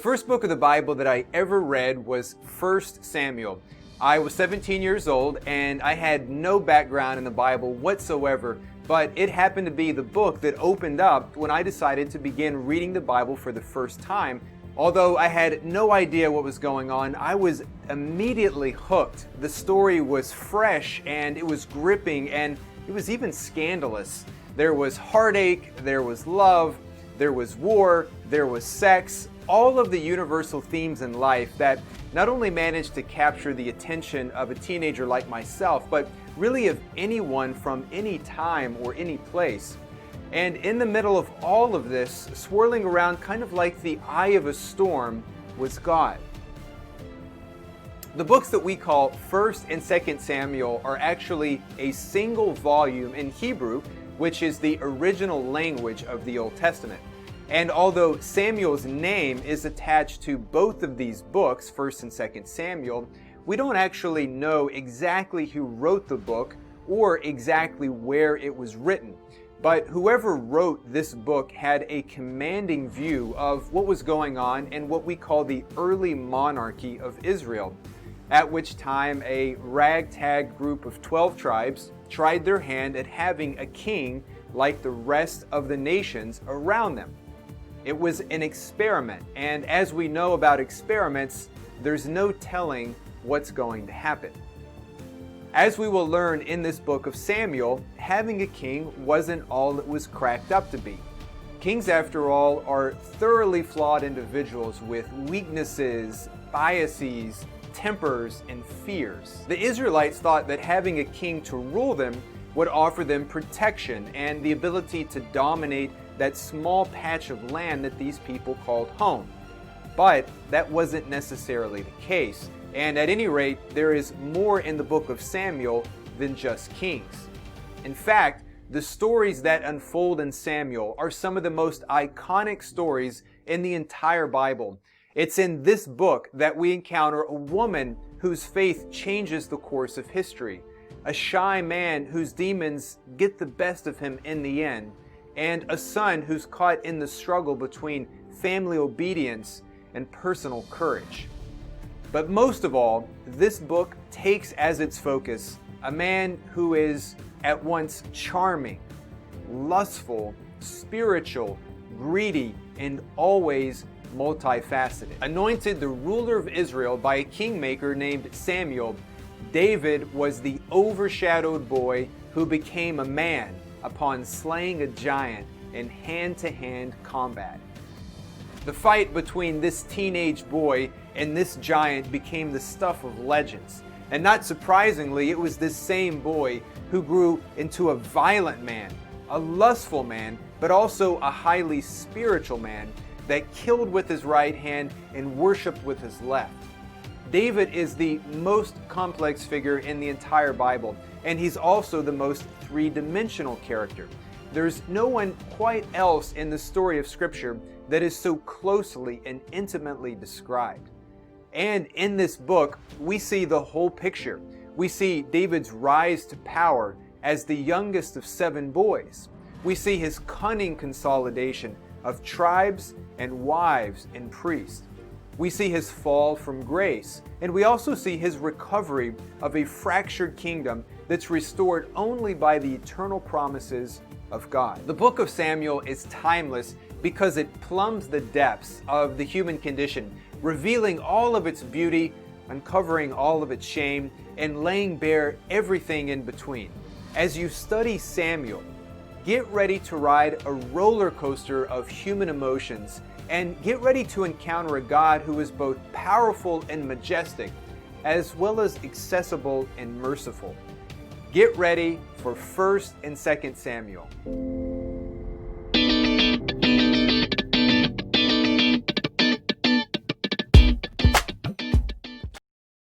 The first book of the Bible that I ever read was 1 Samuel. I was 17 years old and I had no background in the Bible whatsoever, but it happened to be the book that opened up when I decided to begin reading the Bible for the first time. Although I had no idea what was going on, I was immediately hooked. The story was fresh and it was gripping and it was even scandalous. There was heartache, there was love, there was war, there was sex, all of the universal themes in life that not only managed to capture the attention of a teenager like myself, but really of anyone from any time or any place. And in the middle of all of this, swirling around kind of like the eye of a storm, was God. The books that we call 1st and 2nd Samuel are actually a single volume in Hebrew, which is the original language of the Old Testament. And although Samuel's name is attached to both of these books, 1st and 2nd Samuel, we don't actually know exactly who wrote the book or exactly where it was written. But whoever wrote this book had a commanding view of what was going on in what we call the early monarchy of Israel, at which time a ragtag group of 12 tribes tried their hand at having a king like the rest of the nations around them. It was an experiment, and as we know about experiments, there's no telling what's going to happen. As we will learn in this book of Samuel, having a king wasn't all it was cracked up to be. Kings, after all, are thoroughly flawed individuals with weaknesses, biases, tempers, and fears. The Israelites thought that having a king to rule them would offer them protection and the ability to dominate that small patch of land that these people called home. But that wasn't necessarily the case, and at any rate, there is more in the book of Samuel than just kings. In fact, the stories that unfold in Samuel are some of the most iconic stories in the entire Bible. It's in this book that we encounter a woman whose faith changes the course of history, a shy man whose demons get the best of him in the end, and a son who's caught in the struggle between family obedience and personal courage. But most of all, this book takes as its focus a man who is at once charming, lustful, spiritual, greedy, and always multifaceted. Anointed the ruler of Israel by a kingmaker named Samuel, David was the overshadowed boy who became a man upon slaying a giant in hand-to-hand combat. The fight between this teenage boy and this giant became the stuff of legends. And not surprisingly, it was this same boy who grew into a violent man, a lustful man, but also a highly spiritual man that killed with his right hand and worshiped with his left. David is the most complex figure in the entire Bible, and he's also the most three-dimensional character. There's no one quite else in the story of Scripture that is so closely and intimately described. And in this book, we see the whole picture. We see David's rise to power as the youngest of 7 boys. We see his cunning consolidation of tribes and wives and priests. We see his fall from grace, and we also see his recovery of a fractured kingdom that's restored only by the eternal promises of God. The book of Samuel is timeless because it plumbs the depths of the human condition, revealing all of its beauty, uncovering all of its shame, and laying bare everything in between. As you study Samuel, get ready to ride a roller coaster of human emotions, and get ready to encounter a God who is both powerful and majestic, as well as accessible and merciful. Get ready for 1st and 2nd Samuel.